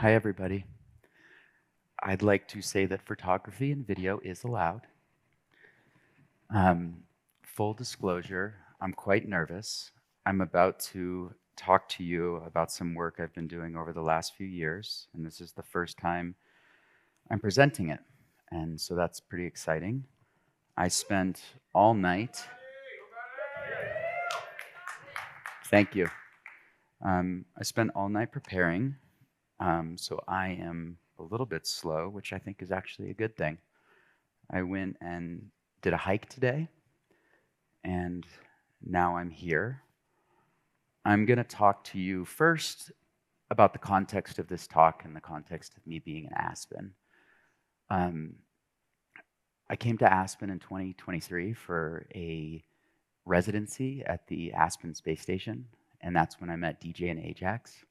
Hi, everybody. I'd like to say that photography and video is allowed. Um, Full disclosure, I'm quite nervous. I'm about to talk to you about some work I've been doing over the last few years, and this is the first time I'm presenting it. And so that's pretty exciting. I spent all night. Thank you. I spent all night preparing, so I am a little bit slow, which I think is actually a good thing. I went and did a hike today, and now I'm here. I'm going to talk to you first about the context of this talk and the context of me being in Aspen. Um, I came to Aspen in 2023 for a residency at the Aspen Space Station, and that's when I met DJ and Ajax.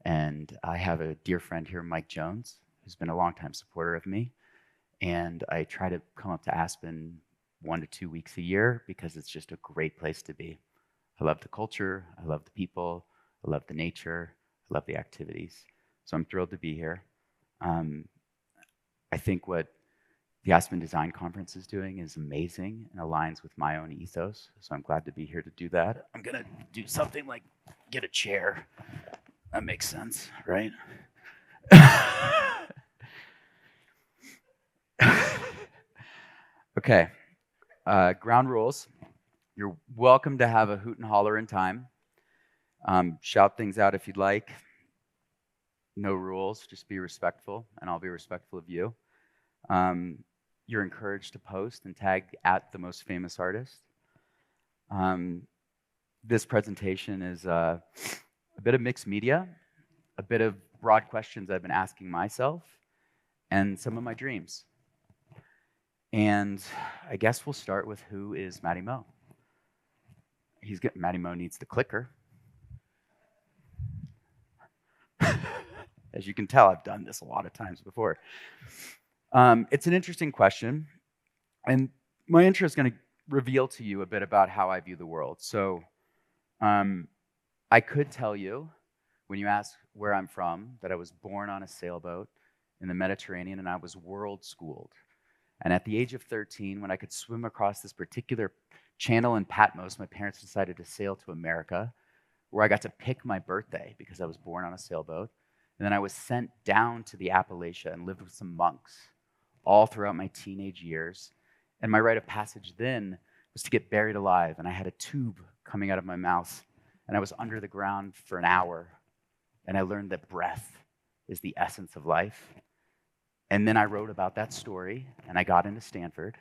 And I have a dear friend here, Mike Jones, who's been a longtime supporter of me. And I try to come up to Aspen 1 to 2 weeks a year because it's just a great place to be. I love the culture, I love the people, I love the nature, I love the activities. So I'm thrilled to be here. I think what the Aspen Design Conference is doing is amazing and aligns with my own ethos. So I'm glad to be here to do that. I'm gonna do something like get a chair. That makes sense, right? Okay, ground rules. You're welcome to have a hoot and holler in time. Shout things out if you'd like. No rules, just be respectful, and I'll be respectful of you. You're encouraged to post and tag at the most famous artist. This presentation is a bit of mixed media, a bit of broad questions I've been asking myself, and some of my dreams. And I guess we'll start with who is Matty Mo. Matty Mo needs the clicker. As you can tell, I've done this a lot of times before. It's an interesting question, and my intro is going to reveal to you a bit about how I view the world. So I could tell you, when you ask where I'm from, that I was born on a sailboat in the Mediterranean and I was world schooled. And at the age of 13, when I could swim across this particular channel in Patmos, my parents decided to sail to America, where I got to pick my birthday because I was born on a sailboat. And then I was sent down to the Appalachia and lived with some monks all throughout my teenage years. And my rite of passage then was to get buried alive. And I had a tube coming out of my mouth. And I was under the ground for an hour. And I learned that breath is the essence of life. And then I wrote about that story, and I got into Stanford,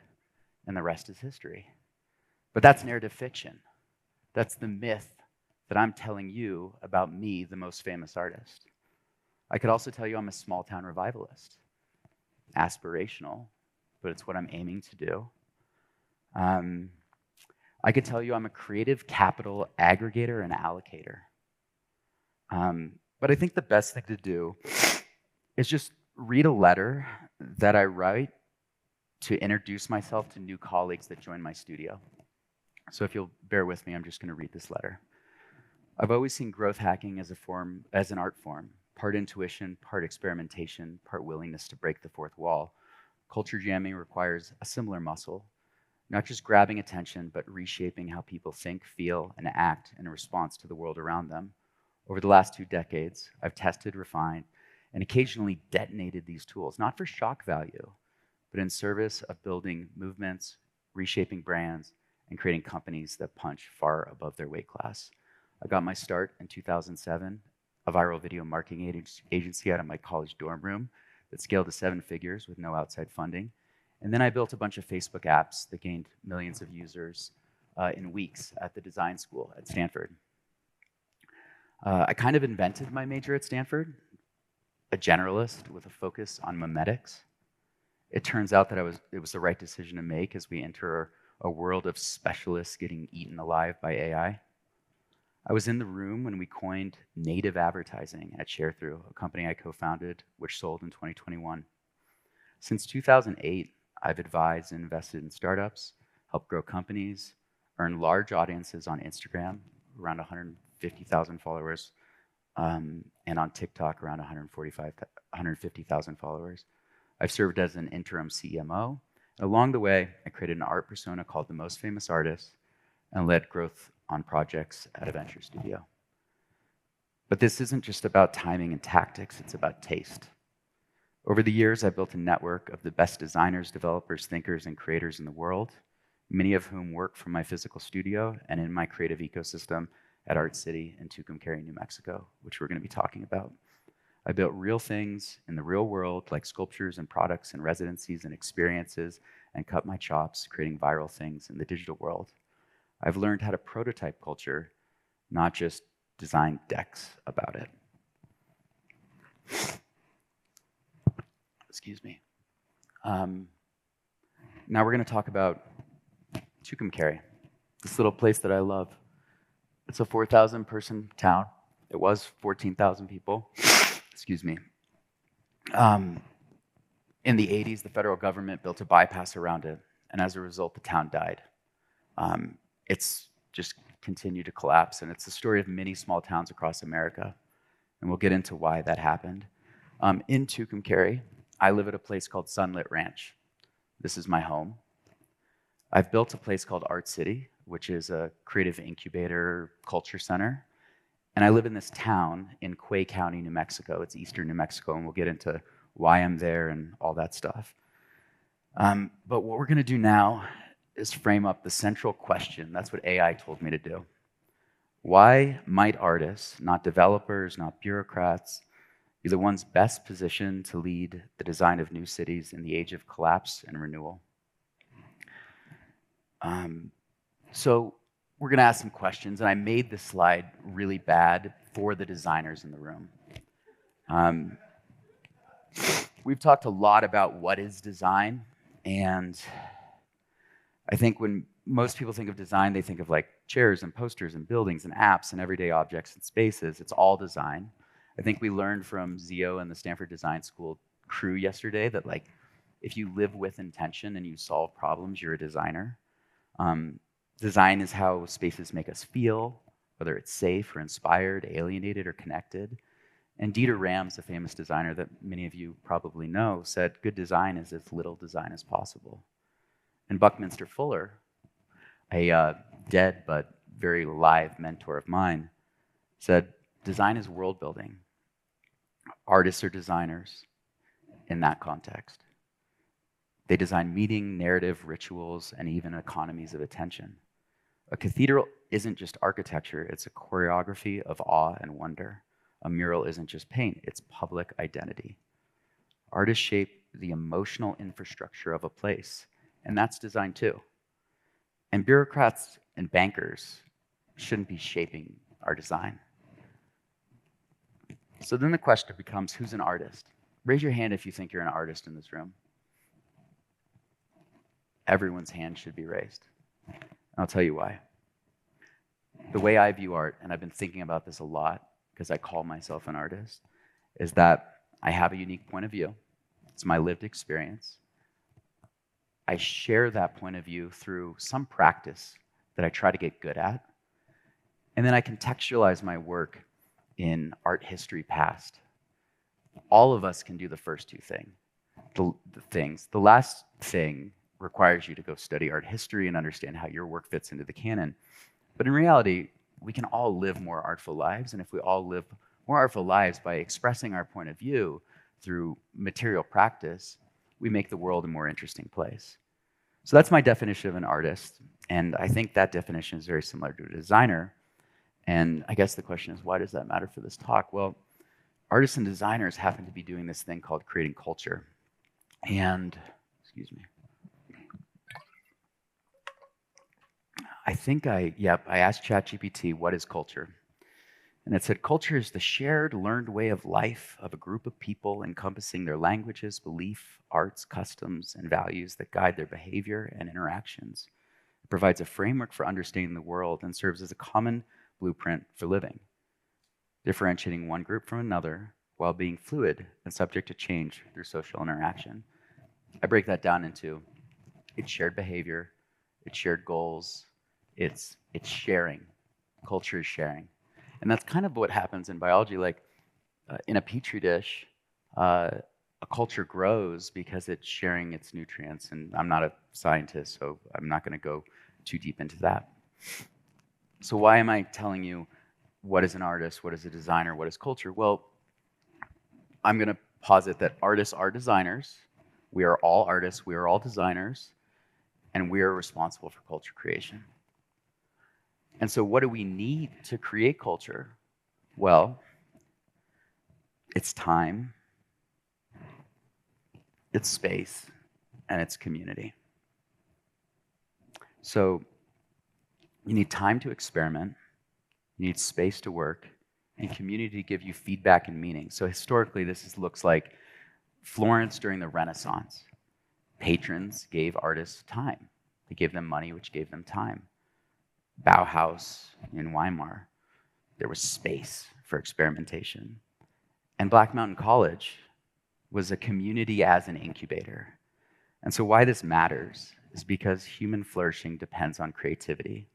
and the rest is history. But that's narrative fiction. That's the myth that I'm telling you about me, the most famous artist. I could also tell you I'm a small town revivalist. Aspirational, but it's what I'm aiming to do. I could tell you I'm a creative capital aggregator and allocator. But I think the best thing to do is just read a letter that I write to introduce myself to new colleagues that join my studio. So if you'll bear with me, I'm just going to read this letter. I've always seen growth hacking as an art form, part intuition, part experimentation, part willingness to break the fourth wall. Culture jamming requires a similar muscle, not just grabbing attention, but reshaping how people think, feel, and act in response to the world around them. Over the last 2 decades, I've tested, refined, and occasionally detonated these tools, not for shock value, but in service of building movements, reshaping brands, and creating companies that punch far above their weight class. I got my start in 2007, a viral video marketing agency out of my college dorm room that scaled to 7 figures with no outside funding. And then I built a bunch of Facebook apps that gained millions of users in weeks at the design school at Stanford. I kind of invented my major at Stanford, a generalist with a focus on memetics. It turns out that it was the right decision to make as we enter a world of specialists getting eaten alive by AI. I was in the room when we coined native advertising at ShareThrough, a company I co-founded, which sold in 2021. Since 2008, I've advised and invested in startups, helped grow companies, earned large audiences on Instagram, around 150,000 followers, and on TikTok around 150,000 followers. I've served as an interim CMO. Along the way, I created an art persona called The Most Famous Artist and led growth on projects at a venture studio. But this isn't just about timing and tactics, it's about taste. Over the years, I've built a network of the best designers, developers, thinkers, and creators in the world, many of whom work from my physical studio and in my creative ecosystem at Art City in Tucumcari, New Mexico, which we're going to be talking about. I built real things in the real world, like sculptures and products and residencies and experiences, and cut my chops creating viral things in the digital world. I've learned how to prototype culture, not just design decks about it. Excuse me. Now we're going to talk about Tucumcari, this little place that I love. It's a 4,000 person town. It was 14,000 people. Excuse me. In the 80s, the federal government built a bypass around it, and as a result, the town died. It's just continued to collapse, and it's the story of many small towns across America, and we'll get into why that happened. In Tucumcari, I live at a place called Sunlit Ranch. This is my home. I've built a place called Art City, which is a creative incubator culture center. And I live in this town in Quay County, New Mexico. It's eastern New Mexico, and we'll get into why I'm there and all that stuff. But what we're going to do now is frame up the central question. That's what AI told me to do. Why might artists, not developers, not bureaucrats, be the ones best positioned to lead the design of new cities in the age of collapse and renewal? So we're going to ask some questions, and I made this slide really bad for the designers in the room. We've talked a lot about what is design, and I think when most people think of design, they think of like chairs and posters and buildings and apps and everyday objects and spaces. It's all design. I think we learned from Zio and the Stanford Design School crew yesterday that like if you live with intention and you solve problems, you're a designer. Design is how spaces make us feel, whether it's safe or inspired, alienated or connected. And Dieter Rams, a famous designer that many of you probably know, said good design is as little design as possible. And Buckminster Fuller, a dead but very live mentor of mine, said design is world building. Artists are designers in that context. They design meaning, narrative, rituals, and even economies of attention. A cathedral isn't just architecture, it's a choreography of awe and wonder. A mural isn't just paint, it's public identity. Artists shape the emotional infrastructure of a place, and that's design too. And bureaucrats and bankers shouldn't be shaping our design. So then the question becomes, who's an artist? Raise your hand if you think you're an artist in this room. Everyone's hand should be raised. I'll tell you why. The way I view art, and I've been thinking about this a lot because I call myself an artist, is that I have a unique point of view. It's my lived experience. I share that point of view through some practice that I try to get good at. And then I contextualize my work in art history past. All of us can do the first two things. The last thing requires you to go study art history and understand how your work fits into the canon. But in reality, we can all live more artful lives, and if we all live more artful lives by expressing our point of view through material practice, we make the world a more interesting place. So that's my definition of an artist, and I think that definition is very similar to a designer. And I guess the question is, why does that matter for this talk? Well, artists and designers happen to be doing this thing called creating culture. And, excuse me. I asked ChatGPT, what is culture? And it said, culture is the shared, learned way of life of a group of people encompassing their languages, belief, arts, customs, and values that guide their behavior and interactions. It provides a framework for understanding the world and serves as a common blueprint for living, differentiating one group from another while being fluid and subject to change through social interaction. I break that down into it's shared behavior, it's shared goals, it's sharing. Culture is sharing. And that's kind of what happens in biology. Like in a petri dish, a culture grows because it's sharing its nutrients. And I'm not a scientist, so I'm not going to go too deep into that. So why am I telling you what is an artist, what is a designer, what is culture? Well, I'm going to posit that artists are designers. We are all artists, we are all designers, and we are responsible for culture creation. And so what do we need to create culture? Well, it's time, it's space, and it's community. So you need time to experiment, you need space to work, and community to give you feedback and meaning. So historically, looks like Florence during the Renaissance. Patrons gave artists time. They gave them money, which gave them time. Bauhaus in Weimar, there was space for experimentation. And Black Mountain College was a community as an incubator. And so why this matters is because human flourishing depends on creativity.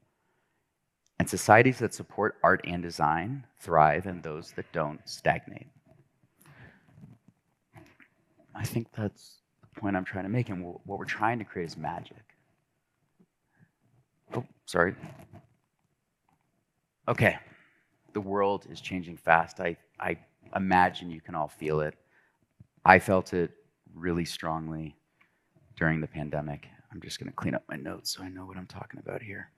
And societies that support art and design thrive, and those that don't stagnate. I think that's the point I'm trying to make, and what we're trying to create is magic. Oh, sorry. Okay, the world is changing fast. I imagine you can all feel it. I felt it really strongly during the pandemic. I'm just going to clean up my notes so I know what I'm talking about here.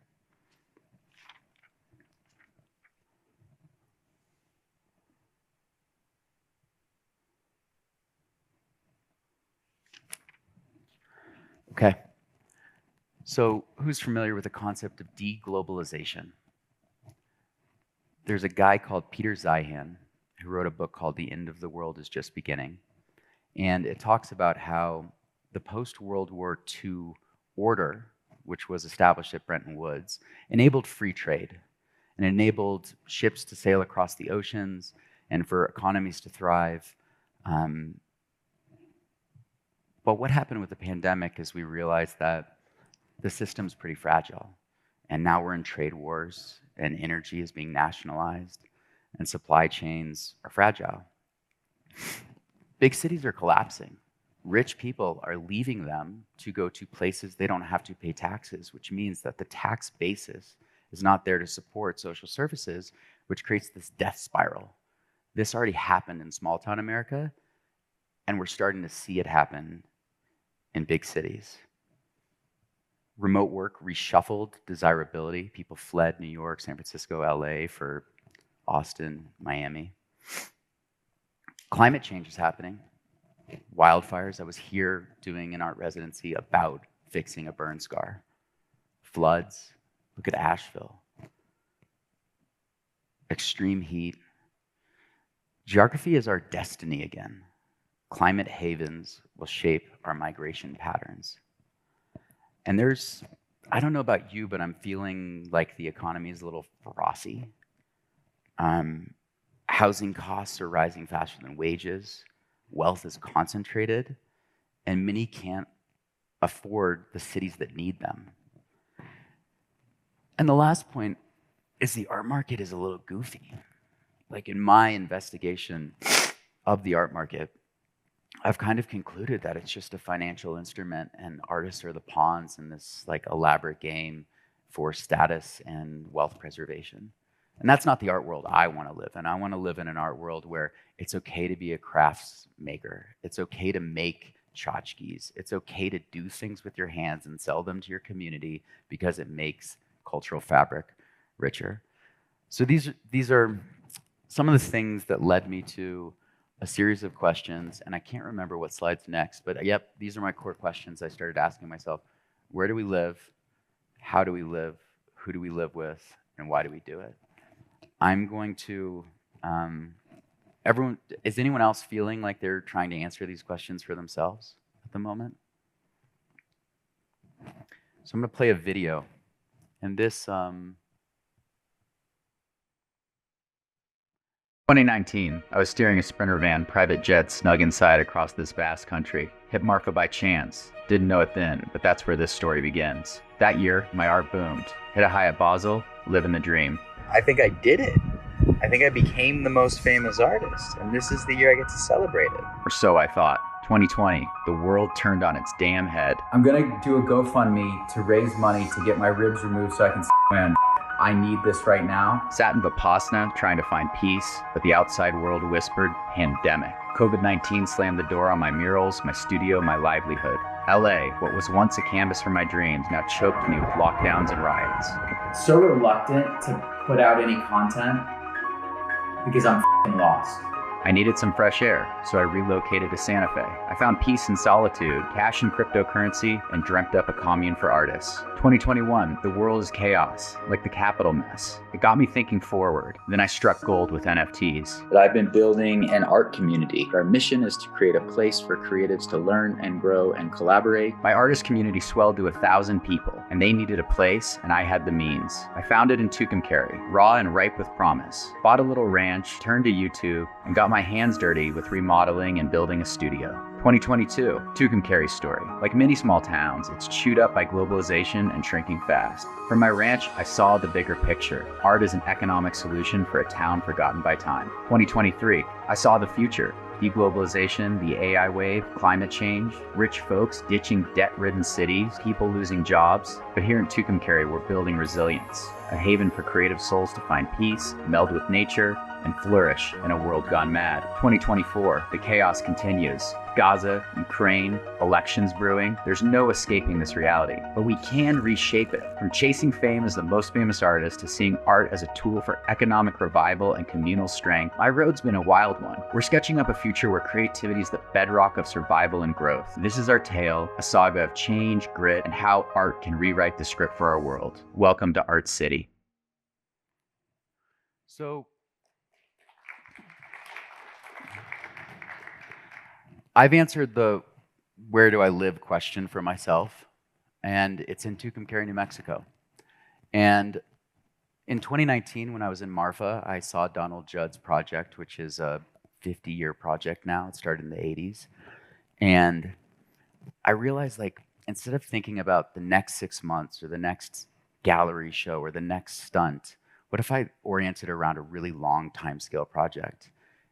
Okay. So who's familiar with the concept of deglobalization? There's a guy called Peter Zeihan who wrote a book called The End of the World is Just Beginning. And it talks about how the post-World War II order, which was established at Bretton Woods, enabled free trade and enabled ships to sail across the oceans and for economies to thrive. But what happened with the pandemic is we realized that the system's pretty fragile. And now we're in trade wars, and energy is being nationalized, and supply chains are fragile. Big cities are collapsing. Rich people are leaving them to go to places they don't have to pay taxes, which means that the tax basis is not there to support social services, which creates this death spiral. This already happened in small town America, and we're starting to see it happen in big cities. Remote work reshuffled desirability. People fled New York, San Francisco, LA for Austin, Miami. Climate change is happening. Wildfires. I was here doing an art residency about fixing a burn scar. Floods. Look at Asheville. Extreme heat. Geography is our destiny again. Climate havens will shape our migration patterns. And I don't know about you, but I'm feeling like the economy is a little frothy. Housing costs are rising faster than wages. Wealth is concentrated, and many can't afford the cities that need them. And the last point is the art market is a little goofy. Like in my investigation of the art market, I've kind of concluded that it's just a financial instrument and artists are the pawns in this like elaborate game for status and wealth preservation. And that's not the art world I want to live in. I want to live in an art world where it's okay to be a crafts maker. It's okay to make tchotchkes. It's okay to do things with your hands and sell them to your community because it makes cultural fabric richer. So these are some of the things that led me to a series of questions, and I can't remember what slide's next, but yep, these are my core questions I started asking myself. Where do we live? How do we live? Who do we live with? And why do we do it? I'm going to, is anyone else feeling like they're trying to answer these questions for themselves at the moment? So I'm going to play a video, and this, 2019, I was steering a Sprinter van, private jet, snug inside across this vast country. Hit Marco by chance. Didn't know it then, but that's where this story begins. That year, my art boomed. Hit a high at Basel, living the dream. I think I did it. I think I became the most famous artist, and this is the year I get to celebrate it. Or so I thought. 2020, the world turned on its damn head. I'm gonna do a GoFundMe to raise money to get my ribs removed so I can win. I need this right now. Sat in Vipassana trying to find peace, but the outside world whispered pandemic. COVID-19 slammed the door on my murals, my studio, my livelihood. LA, what was once a canvas for my dreams, now choked me with lockdowns and riots. So reluctant to put out any content because I'm lost. I needed some fresh air, so I relocated to Santa Fe. I found peace in solitude, cash in cryptocurrency, and dreamt up a commune for artists. 2021, the world is chaos, like the Capitol mess. It got me thinking forward. Then I struck gold with NFTs. But I've been building an art community. Our mission is to create a place for creatives to learn and grow and collaborate. My artist community swelled to 1,000 people, and they needed a place, and I had the means. I found it in Tucumcari, raw and ripe with promise. Bought a little ranch, turned to YouTube, and got my hands dirty with remodeling and building a studio. 2022, Tucumcari's story. Like many small towns, it's chewed up by globalization and shrinking fast. From my ranch, I saw the bigger picture. Art is an economic solution for a town forgotten by time. 2023, I saw the future. Deglobalization, the AI wave, climate change, rich folks ditching debt-ridden cities, people losing jobs. But here in Tucumcari, we're building resilience, a haven for creative souls to find peace, meld with nature, and flourish in a world gone mad. 2024, the chaos continues. Gaza, Ukraine, elections brewing. There's no escaping this reality, but we can reshape it. From chasing fame as the most famous artist to seeing art as a tool for economic revival and communal strength, my road's been a wild one. We're sketching up a future where creativity is the bedrock of survival and growth. This is our tale, a saga of change, grit, and how art can rewrite the script for our world. Welcome to Art City. So, I've answered the where do I live question for myself, and it's in Tucumcari, New Mexico. And in 2019, when I was in Marfa, I saw Donald Judd's project, which is a 50-year project now. It started in the 80s. And I realized, like, instead of thinking about the next 6 months or the next gallery show or the next stunt, what if I oriented around a really long timescale project?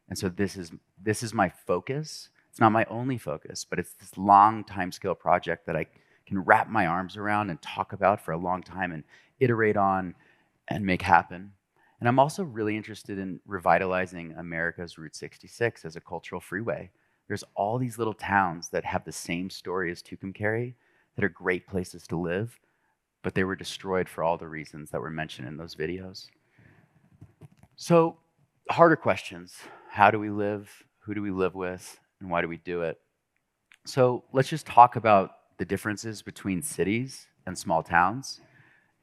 And so this is my focus. It's not my only focus, but it's this long timescale project that I can wrap my arms around and talk about for a long time and iterate on and make happen. And I'm also really interested in revitalizing America's Route 66 as a cultural freeway. There's all these little towns that have the same story as Tucumcari that are great places to live, but they were destroyed for all the reasons that were mentioned in those videos. So, harder questions. How do we live? Who do we live with? And why do we do it? So let's just talk about the differences between cities and small towns,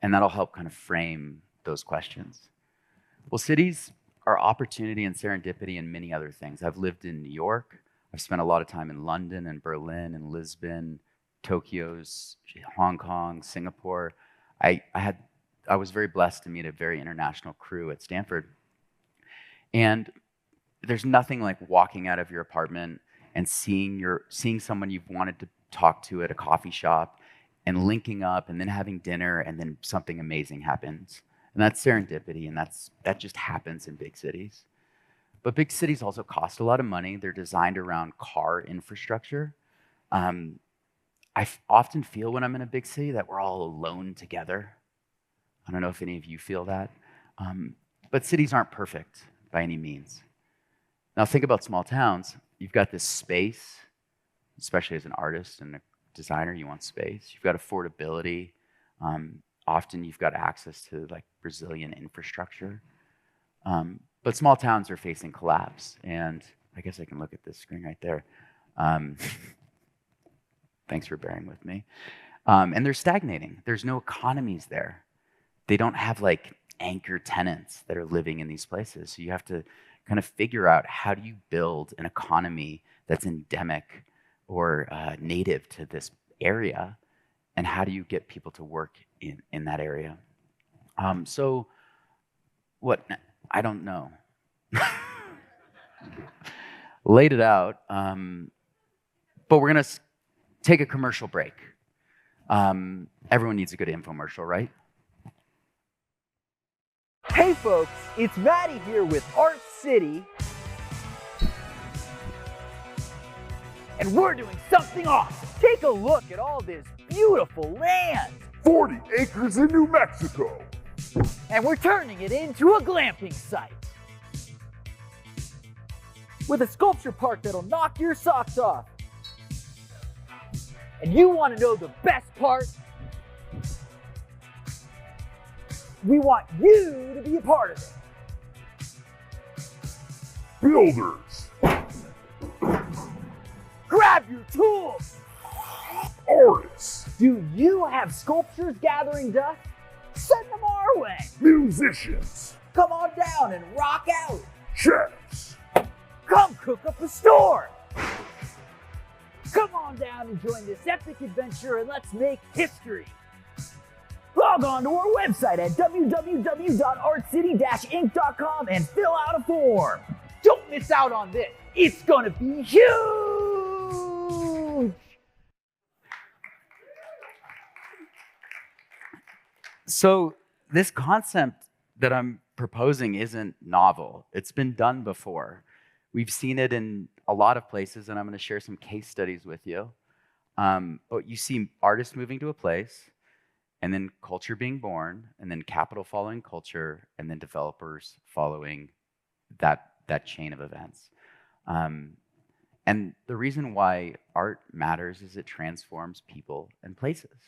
and that'll help kind of frame those questions. Well, cities are opportunity and serendipity and many other things. I've lived in New York. I've spent a lot of time in London and Berlin and Lisbon, Tokyo's, Hong Kong, Singapore. I was very blessed to meet a very international crew at Stanford. And there's nothing like walking out of your apartment and seeing someone you've wanted to talk to at a coffee shop and linking up and then having dinner and then something amazing happens. And that's serendipity, and that just happens in big cities. But big cities also cost a lot of money. They're designed around car infrastructure. I often feel when I'm in a big city that we're all alone together. I don't know if any of you feel that. But cities aren't perfect by any means. Now think about small towns. You've got this space, especially as an artist and a designer, you want space. You've got affordability. Often you've got access to like Brazilian infrastructure. But small towns are facing collapse. And I guess I can look at this screen right there. Thanks for bearing with me. And they're stagnating. There's no economies there. They don't have like anchor tenants that are living in these places. So you have to kind of figure out how do you build an economy that's endemic or native to this area, and how do you get people to work in that area? So what, I don't know. Laid it out, but we're gonna take a commercial break. Everyone needs a good infomercial, right? Hey folks, it's Matty here with Art City. And we're doing something awesome. Take a look at all this beautiful land. 40 acres in New Mexico. And we're turning it into a glamping site. With a sculpture park that'll knock your socks off. And you want to know the best part? We want you to be a part of it. Builders. Grab your tools. Artists. Do you have sculptures gathering dust? Send them our way. Musicians. Come on down and rock out. Chefs. Come cook up a storm. Come on down and join this epic adventure and let's make history. Log on to our website at www.artcity-inc.com and fill out a form. Don't miss out on this. It's gonna be huge. So this concept that I'm proposing isn't novel. It's been done before. We've seen it in a lot of places, and I'm going to share some case studies with you. But you see artists moving to a place, and then culture being born, and then capital following culture, and then developers following that chain of events. And the reason why art matters is it transforms people and places.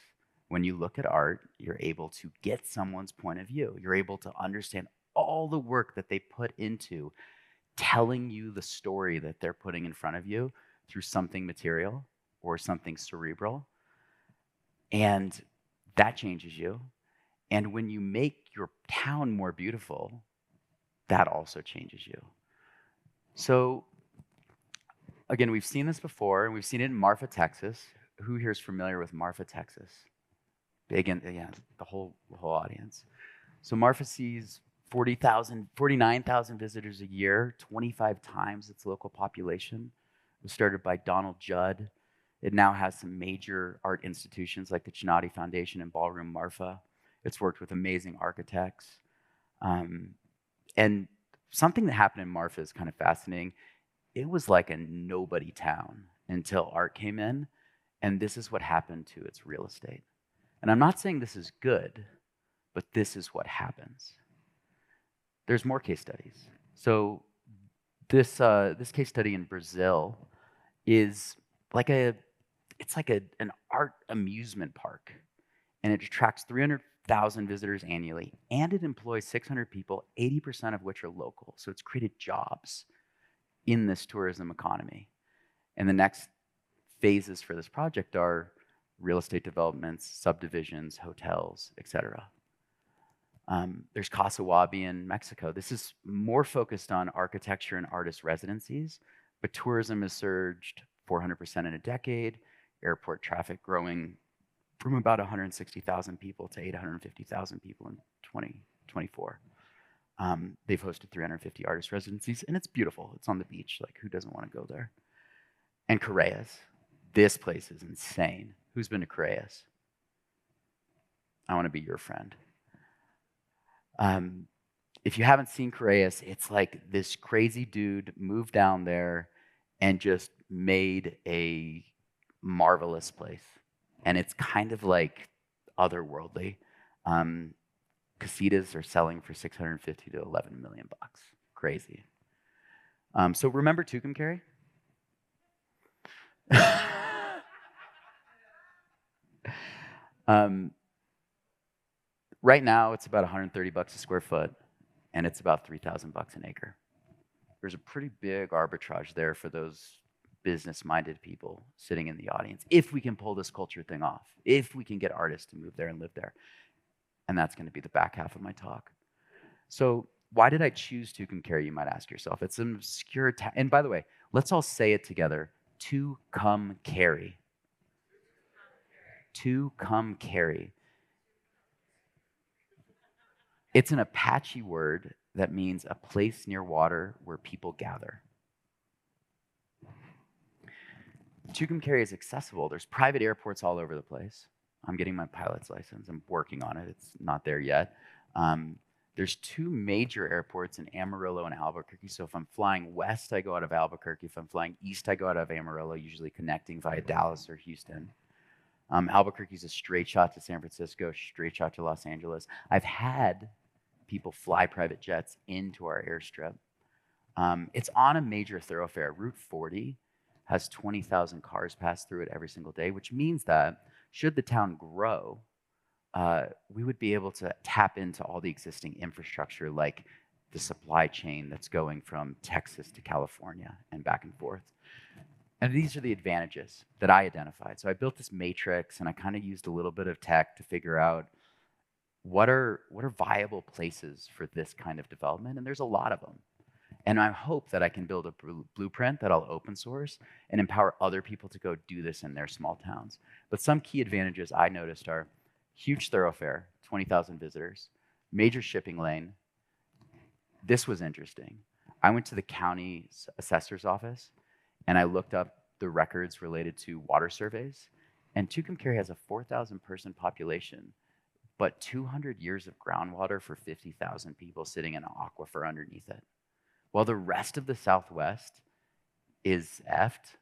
When you look at art, you're able to get someone's point of view. You're able to understand all the work that they put into telling you the story that they're putting in front of you through something material or something cerebral. And that changes you. And when you make your town more beautiful, that also changes you. So again, we've seen this before, and we've seen it in Marfa, Texas. Who here is familiar with Marfa, Texas? Big, and yeah, the whole audience. So Marfa sees 49,000 visitors a year, 25 times its local population. It was started by Donald Judd. It now has some major art institutions like the Chinati Foundation and Ballroom Marfa. It's worked with amazing architects. And something that happened in Marfa is kind of fascinating. It was like a nobody town until art came in, and this is what happened to its real estate. And I'm not saying this is good, but this is what happens. There's more case studies. So this case study in Brazil is like an art amusement park, and it attracts 300,000 visitors annually, and it employs 600 people, 80% of which are local. So it's created jobs in this tourism economy. And the next phases for this project are real estate developments, subdivisions, hotels, etc. There's Casa Wabi in Mexico. This is more focused on architecture and artist residencies, but tourism has surged 400% in a decade, airport traffic growing from about 160,000 people to 850,000 people in 2024. They've hosted 350 artist residencies, and it's beautiful. It's on the beach. Like, who doesn't want to go there? And Correas. This place is insane. Who's been to Correas? I want to be your friend. If you haven't seen Correas, it's like this crazy dude moved down there and just made a marvelous place. And it's kind of like otherworldly. Casitas are selling for $650 to $11 million. Crazy. So remember Tucumcari? Right now, it's about $130 a square foot, and it's about $3,000 an acre. There's a pretty big arbitrage there for those business-minded people sitting in the audience, if we can pull this culture thing off, if we can get artists to move there and live there. And that's going to be the back half of my talk. So why did I choose Tucumcari, you might ask yourself? It's an obscure town. And by the way, let's all say it together. Tucumcari. Tucumcari. It's an Apache word that means a place near water where people gather. Tucumcari is accessible. There's private airports all over the place. I'm getting my pilot's license. I'm working on it. It's not there yet. There's two major airports in Amarillo and Albuquerque. So if I'm flying west, I go out of Albuquerque. If I'm flying east, I go out of Amarillo, usually connecting via Dallas or Houston. Albuquerque is a straight shot to San Francisco, straight shot to Los Angeles. I've had people fly private jets into our airstrip. It's on a major thoroughfare. Route 40 has 20,000 cars pass through it every single day, which means that should the town grow, we would be able to tap into all the existing infrastructure, like the supply chain that's going from Texas to California and back and forth. And these are the advantages that I identified. So I built this matrix, and I kind of used a little bit of tech to figure out what are viable places for this kind of development, and there's a lot of them. And I hope that I can build a blueprint that I'll open source and empower other people to go do this in their small towns. But some key advantages I noticed are huge thoroughfare, 20,000 visitors, major shipping lane. This was interesting. I went to the county assessor's office and I looked up the records related to water surveys. And Tucumcari has a 4,000 person population, but 200 years of groundwater for 50,000 people sitting in an aquifer underneath it. While the rest of the Southwest is effed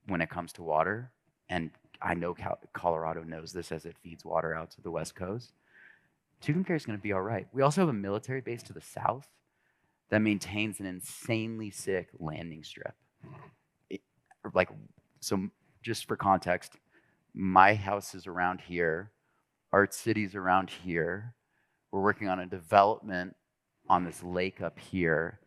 when it comes to water, and I know Colorado knows this as it feeds water out to the West Coast, Tucumcari is going to be all right. We also have a military base to the south that maintains an insanely sick landing strip. So just for context, my house is around here, Art City's around here. We're working on a development on this lake up here,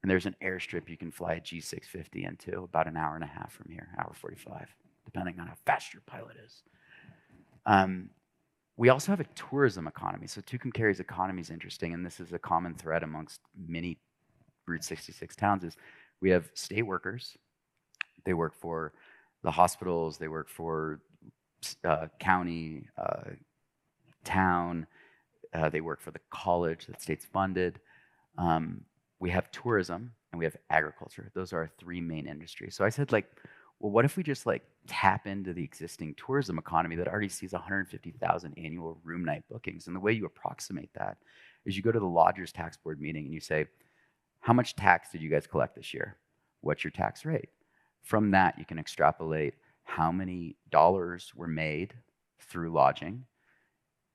and there's an airstrip you can fly a G650 into about an hour and a half from here, hour 45, depending on how fast your pilot is. We also have a tourism economy. So Tucumcari's economy is interesting, and this is a common thread amongst many Route 66 towns, is we have state workers. They work for the hospitals, they work for county, town, they work for the college that state's funded. We have tourism and we have agriculture. Those are our three main industries. So I said, well, what if we just tap into the existing tourism economy that already sees 150,000 annual room night bookings? And the way you approximate that is you go to the Lodgers Tax Board meeting and you say, how much tax did you guys collect this year? What's your tax rate? From that, you can extrapolate how many dollars were made through lodging,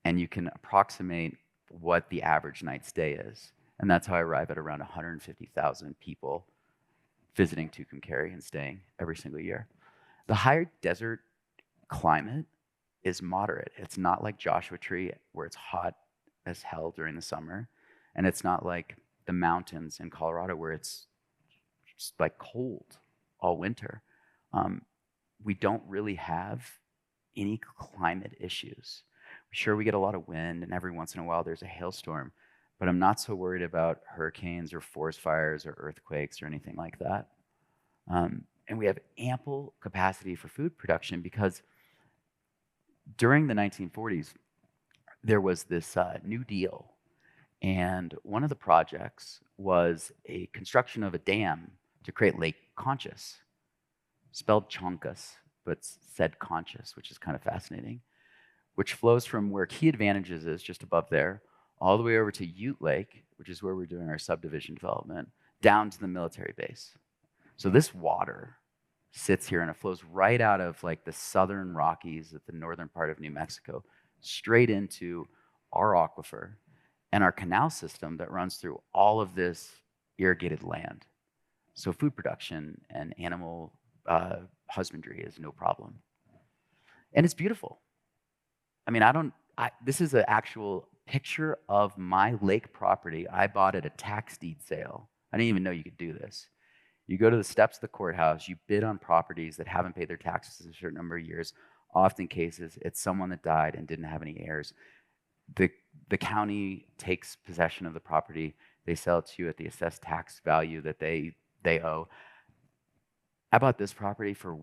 and you can approximate what the average night stay is. And that's how I arrive at around 150,000 people visiting Tucumcari and staying every single year. The higher desert climate is moderate. It's not like Joshua Tree where it's hot as hell during the summer, and it's not like the mountains in Colorado where it's just cold all winter. We don't really have any climate issues. Sure, we get a lot of wind, and every once in a while there's a hailstorm, but I'm not so worried about hurricanes or forest fires or earthquakes or anything like that. And we have ample capacity for food production because during the 1940s, there was this New Deal. And one of the projects was a construction of a dam to create Lake Conchas, spelled Chonkas, but said Conchas, which is kind of fascinating, which flows from where Key Advantages is, just above there, all the way over to Ute Lake, which is where we're doing our subdivision development, down to the military base. So this water sits here and it flows right out of the southern Rockies at the northern part of New Mexico, straight into our aquifer and our canal system that runs through all of this irrigated land. So food production and animal husbandry is no problem. And it's beautiful. I mean, this is an actual picture of my lake property I bought at a tax deed sale. I didn't even know you could do this. You go to the steps of the courthouse, you bid on properties that haven't paid their taxes in a certain number of years. Often cases, it's someone that died and didn't have any heirs. The county takes possession of the property. They sell it to you at the assessed tax value that they owe. I bought this property for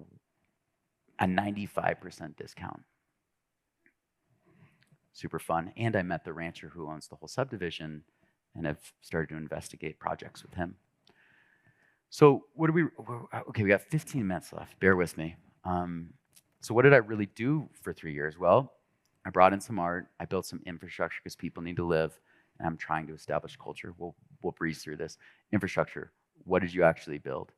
a 95% discount. Super fun. And I met the rancher who owns the whole subdivision and have started to investigate projects with him. So okay, we got 15 minutes left. Bear with me. So what did I really do for 3 years? Well, I brought in some art. I built some infrastructure because people need to live. and I'm trying to establish culture. We'll breeze through this. Infrastructure, what did you actually build?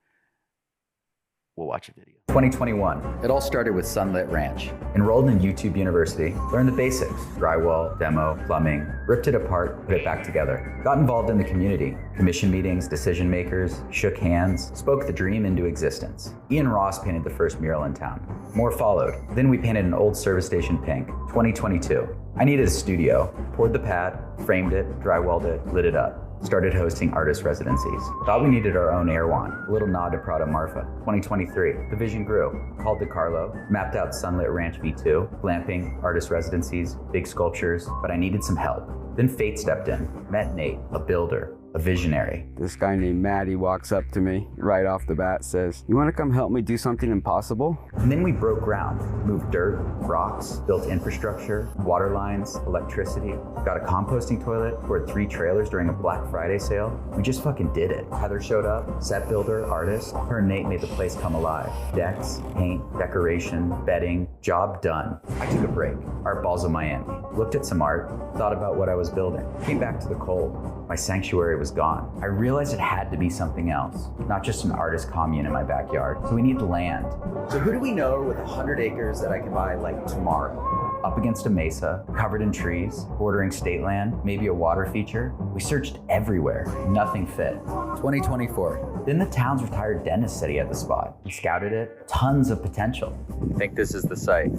We'll watch a video. 2021. It all started with Sunlit Ranch. Enrolled in YouTube University, learned the basics: drywall, demo, plumbing, ripped it apart, put it back together. Got involved in the community, commission meetings, decision makers, shook hands, spoke the dream into existence. Ian Ross painted the first mural in town. More followed. Then we painted an old service station pink. 2022. I needed a studio. Poured the pad, framed it, drywalled it, lit it up. Started hosting artist residencies. Thought we needed our own Airwan, a little nod to Prada Marfa. 2023, the vision grew. Called DeCarlo, mapped out Sunlit Ranch V2, glamping, artist residencies, big sculptures, but I needed some help. Then fate stepped in, met Nate, a builder, a visionary. This guy named Matty walks up to me right off the bat, says, "You want to come help me do something impossible?" And then we broke ground, moved dirt, rocks, built infrastructure, water lines, electricity, got a composting toilet, poured 3 trailers during a Black Friday sale. We just fucking did it. Heather showed up, set builder, artist. Her and Nate made the place come alive. Decks, paint, decoration, bedding, job done. I took a break, Art Balls of Miami, looked at some art, thought about what I was building, came back to the cold. My sanctuary was gone. I realized it had to be something else, not just an artist commune in my backyard. So we need land. So who do we know with 100 acres that I can buy like tomorrow? Up against a mesa, covered in trees, bordering state land, maybe a water feature. We searched everywhere, nothing fit. 2024. Then the town's retired dentist said he had the spot. We scouted it, tons of potential. I think this is the site.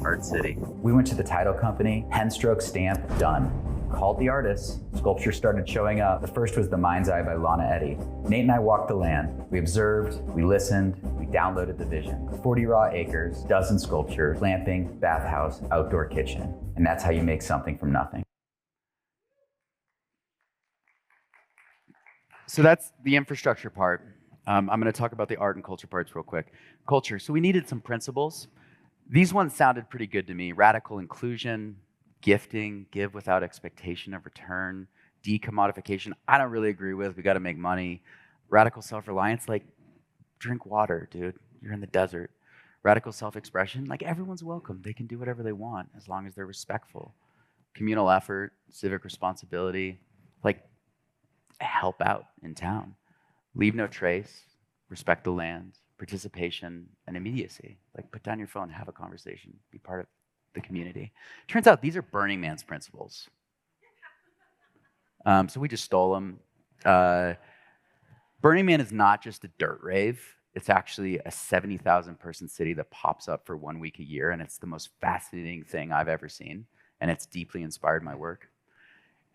Art City. We went to the title company, pen stroke stamp, done. Called the artists, sculptures started showing up. The first was The Mind's Eye by Lana Eddy. Nate and I walked the land. We observed, we listened, we downloaded the vision. 40 raw acres, dozen sculptures, glamping, bathhouse, outdoor kitchen. And that's how you make something from nothing. So that's the infrastructure part. I'm going to talk about the art and culture parts real quick. Culture, so we needed some principles. These ones sounded pretty good to me. Radical inclusion, gifting, give without expectation of return, decommodification, I don't really agree with. We got to make money. Radical self-reliance, like drink water, dude. You're in the desert. Radical self-expression, like everyone's welcome. They can do whatever they want as long as they're respectful. Communal effort, civic responsibility, like help out in town. Leave no trace, respect the land, participation, and immediacy. Like put down your phone, have a conversation, be part of the community. Turns out these are Burning Man's principles. So we just stole them. Burning Man is not just a dirt rave. It's actually a 70,000 person city that pops up for 1 week a year, and it's the most fascinating thing I've ever seen, and it's deeply inspired my work.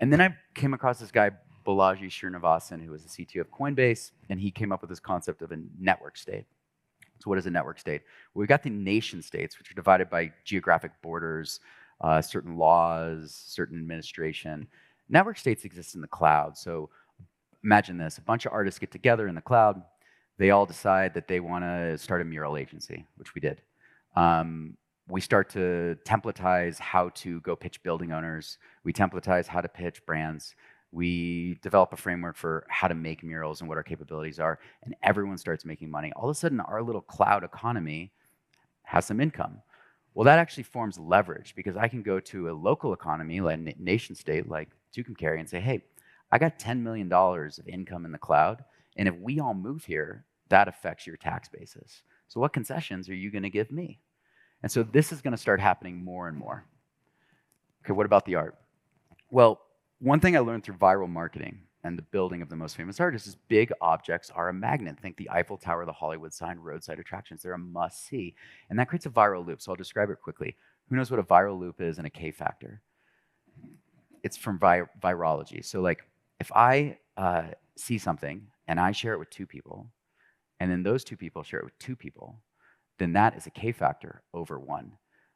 And then I came across this guy, Balaji Srinivasan, who was the CTO of Coinbase, and he came up with this concept of a network state. So what is a network state? Well, we've got the nation states, which are divided by geographic borders, certain laws, certain administration. Network states exist in the cloud. So imagine this, a bunch of artists get together in the cloud. They all decide that they want to start a mural agency, which we did. We start to templatize how to go pitch building owners. We templatize how to pitch brands. We develop a framework for how to make murals and what our capabilities are, and everyone starts making money. All of a sudden, our little cloud economy has some income. Well, that actually forms leverage because I can go to a local economy, like a nation state like Tucumcari, and say, hey, I got $10 million of income in the cloud, and if we all move here, that affects your tax basis. So what concessions are you going to give me? And so this is going to start happening more and more. Okay, what about the art? Well, one thing I learned through viral marketing and the building of the most famous artists is big objects are a magnet. Think the Eiffel Tower, the Hollywood sign, roadside attractions. They're a must-see. And that creates a viral loop, so I'll describe it quickly. Who knows what a viral loop is and a K-factor? It's from virology. So like if I see something and I share it with 2 people, and then those 2 people share it with 2 people, then that is a K-factor over 1.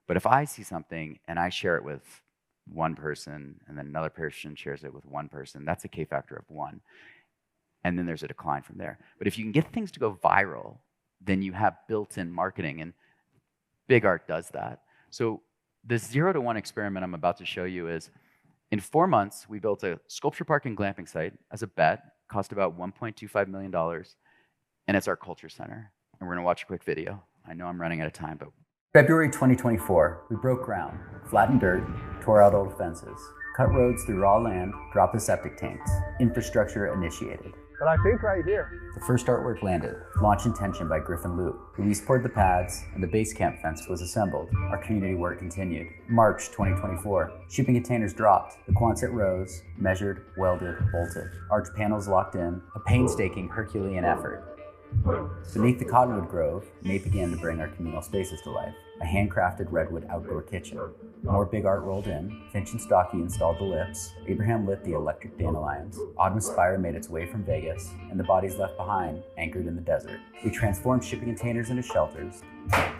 But if I see something and I share it with 1 person, and then another person shares it with 1 person, that's a K-factor of 1. And then there's a decline from there. But if you can get things to go viral, then you have built-in marketing, and big art does that. So this 0 to 1 experiment I'm about to show you is, in 4 months, we built a sculpture park and glamping site as a bet, cost about $1.25 million, and it's our culture center. And we're gonna watch a quick video. I know I'm running out of time, but February 2024, we broke ground, flattened dirt, tore out old fences, Cut roads through raw land, drop the septic tanks. Infrastructure initiated. But I think right here. The first artwork landed. Launch intention by Griffin Loop. Luis poured the pads, and the base camp fence was assembled. Our community work continued. March 2024. Shipping containers dropped. The Quonset rose, measured, welded, bolted. Arch panels locked in. A painstaking Herculean effort. Beneath the cottonwood grove, Nate began to bring our communal spaces to life. A handcrafted redwood outdoor kitchen. More big art rolled in. Finch and Stocky installed the lips. Abraham lit the electric dandelions. Autumn Spire made its way from Vegas, and the bodies left behind anchored in the desert. We transformed shipping containers into shelters,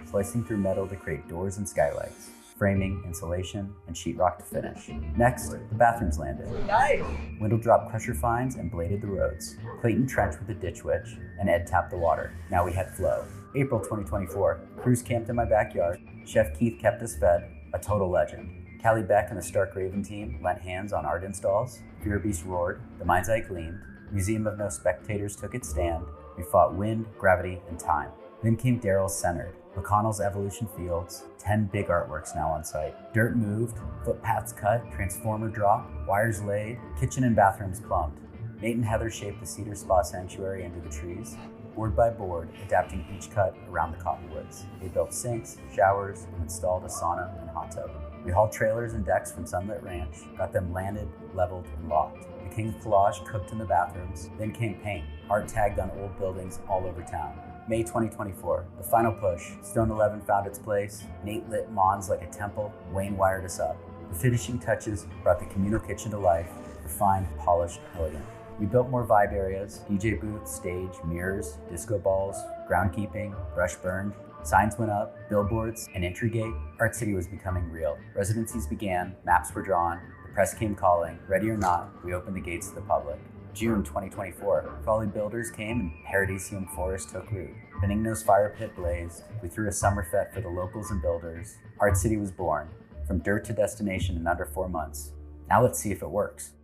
slicing through metal to create doors and skylights. Framing, insulation, and sheetrock to finish. Next, the bathrooms landed. Nice. Wendell dropped crusher fines and bladed the roads. Clayton trenched with a ditch witch, and Ed tapped the water. Now we had flow. April 2024. Crews camped in my backyard. Chef Keith kept us fed. A total legend. Callie Beck and the Stark Raven team lent hands on art installs. Fear Beast roared. The mind's eye gleamed. Museum of No Spectators took its stand. We fought wind, gravity, and time. Then came Daryl's Centered. McConnell's Evolution Fields, 10 big artworks now on site. Dirt moved, footpaths cut, transformer dropped, wires laid, kitchen and bathrooms plumbed. Nate and Heather shaped the cedar spa sanctuary into the trees, board by board, adapting each cut around the cottonwoods. They built sinks, showers, and installed a sauna and hot tub. We hauled trailers and decks from Sunlit Ranch, got them landed, leveled, and locked. The King of Collage cooked in the bathrooms, then came paint, art tagged on old buildings all over town. May 2024, the final push. Stone 11 found its place. Nate lit Mons like a temple. Wayne wired us up. The finishing touches brought the communal kitchen to life. Refined, polished, elegant. We built more vibe areas, DJ booths, stage, mirrors, disco balls, groundkeeping, brush burned. Signs went up, billboards, an entry gate. Art City was becoming real. Residencies began, maps were drawn, the press came calling. Ready or not, we opened the gates to the public. June 2024, Folly Builders came and Paradisium Forest took root. Benigno's fire pit blazed. We threw a summer fete for the locals and builders. Art City was born, from dirt to destination in under 4 months. Now let's see if it works.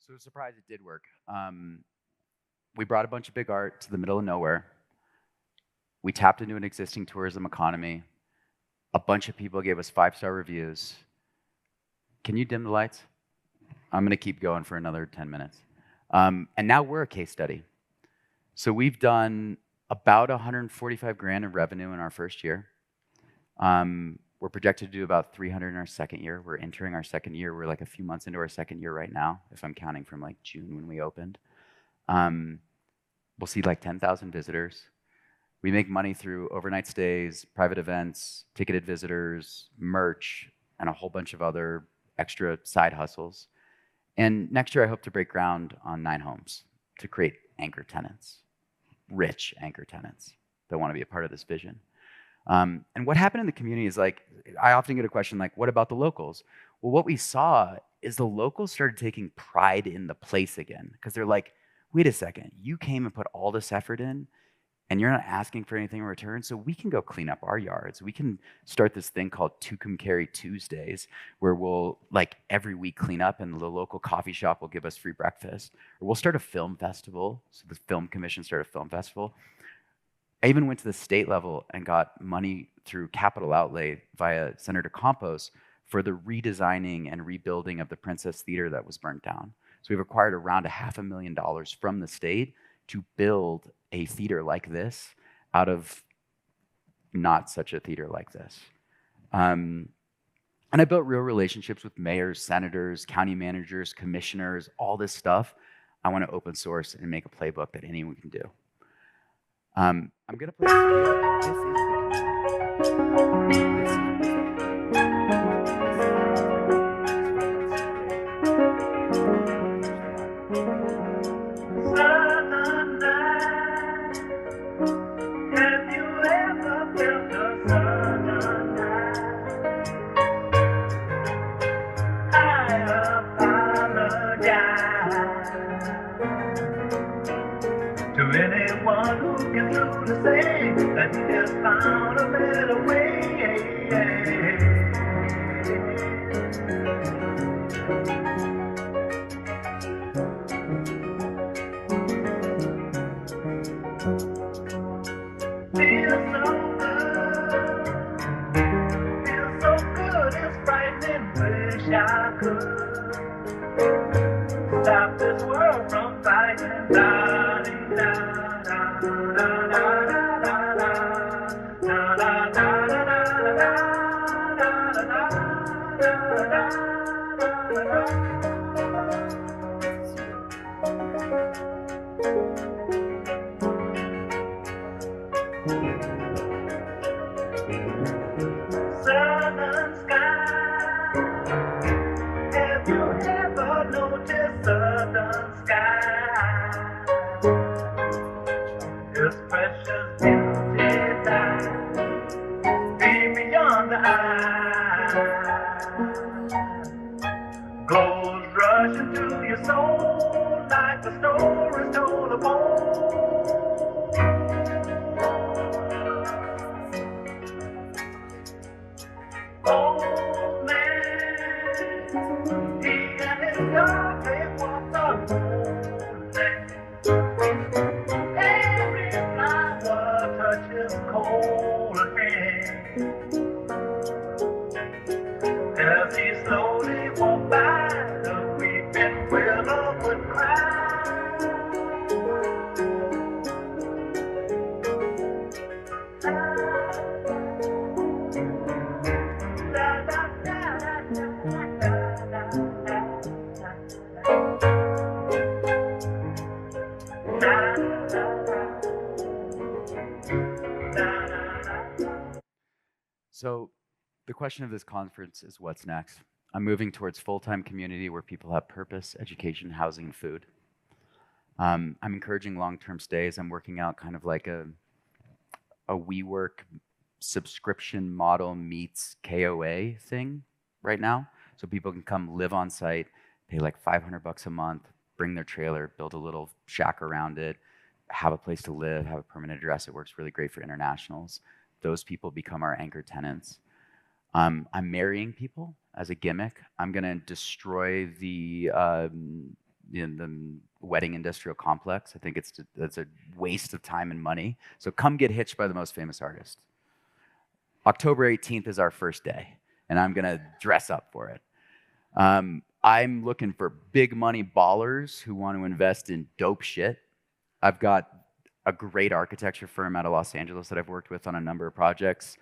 So surprised it did work. We brought a bunch of big art to the middle of nowhere. We tapped into an existing tourism economy. A bunch of people gave us 5-star reviews. Can you dim the lights? I'm gonna keep going for another 10 minutes. And now we're a case study. So we've done about 145 grand in revenue in our first year. We're projected to do about 300 in our second year. We're entering our second year. We're like a few months into our second year right now, if I'm counting from like June when we opened. We'll see like 10,000 visitors. We make money through overnight stays, private events, ticketed visitors, merch, and a whole bunch of other extra side hustles. And next year, I hope to break ground on 9 homes to create anchor tenants, rich anchor tenants that want to be a part of this vision. And what happened in the community is like, I often get a question like, what about the locals? Well, what we saw is the locals started taking pride in the place again, because they're like, wait a second, you came and put all this effort in, and you're not asking for anything in return, so we can go clean up our yards. We can start this thing called Tucumcari Tuesdays, where we'll like every week clean up and the local coffee shop will give us free breakfast. Or we'll start a film festival, so the film commission started a film festival. I even went to the state level and got money through capital outlay via Senator Campos for the redesigning and rebuilding of the Princess Theater that was burnt down. So we've acquired around $500,000 from the state to build a theater like this out of not such a theater like this. And I built real relationships with mayors, senators, county managers, commissioners, all this stuff. I want to open source and make a playbook that anyone can do. I'm going to play this video. This is the that he has found a better way. Feels so good, it's frightening, wish I could. stop this world from fighting. Da, dee, da, da, da, da, da, da, da, da, da, da, southern sky. Have you ever noticed southern sky? This precious beauty lies deep beyond the eye. Goes rushing through your soul like the stories told of old. Old man, he and his dog, they walked up moonlight. Every flower touches cold hand. As he slowly walked by, the weeping willow would cry. So, the question of this conference is what's next? I'm moving towards full-time community where people have purpose, education, housing, and food. I'm encouraging long-term stays. I'm working out kind of like a WeWork subscription model meets KOA thing right now. So people can come live on site, pay like $500 a month, bring their trailer, build a little shack around it, have a place to live, have a permanent address. It works really great for internationals. Those people become our anchor tenants. I'm marrying people as a gimmick. I'm going to destroy the wedding industrial complex. I think it's a waste of time and money. So come get hitched by the most famous artist. October 18th is our first day, and I'm going to dress up for it. I'm looking for big money ballers who want to invest in dope shit. I've got a great architecture firm out of Los Angeles that I've worked with on a number of projects.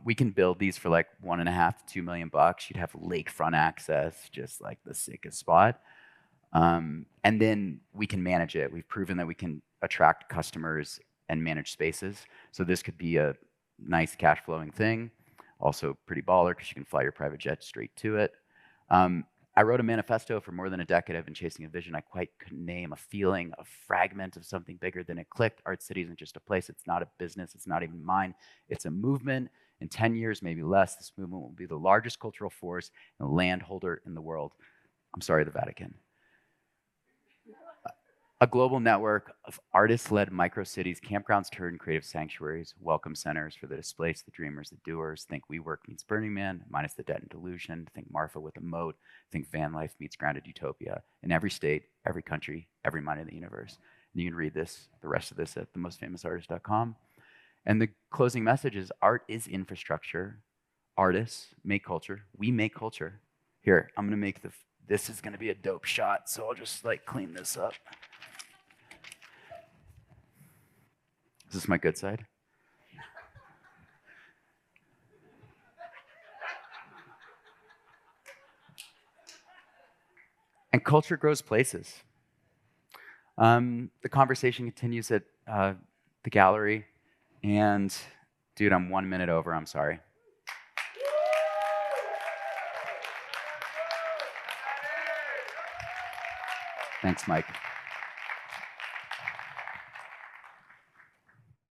We can build these for like $1.5 to $2 million. You'd have lakefront access, just like the sickest spot. And then we can manage it. We've proven that we can attract customers and manage spaces. So this could be a nice cash flowing thing. Also pretty baller because you can fly your private jet straight to it. I wrote a manifesto for more than a decade. I've been chasing a vision I quite couldn't name, a feeling, a fragment of something bigger than it clicked. Art City isn't just a place. It's not a business. It's not even mine. It's a movement. In 10 years, maybe less, this movement will be the largest cultural force and landholder in the world. I'm sorry, the Vatican. A global network of artist-led micro-cities, campgrounds, touring creative sanctuaries, welcome centers for the displaced, the dreamers, the doers. Think WeWork meets Burning Man, minus the debt and delusion. Think Marfa with a moat. Think van life meets grounded utopia. In every state, every country, every mind in the universe. And you can read this, the rest of this at themostfamousartist.com. And the closing message is art is infrastructure. Artists make culture. We make culture. Here, I'm gonna make this is gonna be a dope shot, so I'll just like clean this up. Is this my good side? And culture grows places. The conversation continues at the gallery. And dude, I'm 1 minute over, I'm sorry. Thanks, Mike.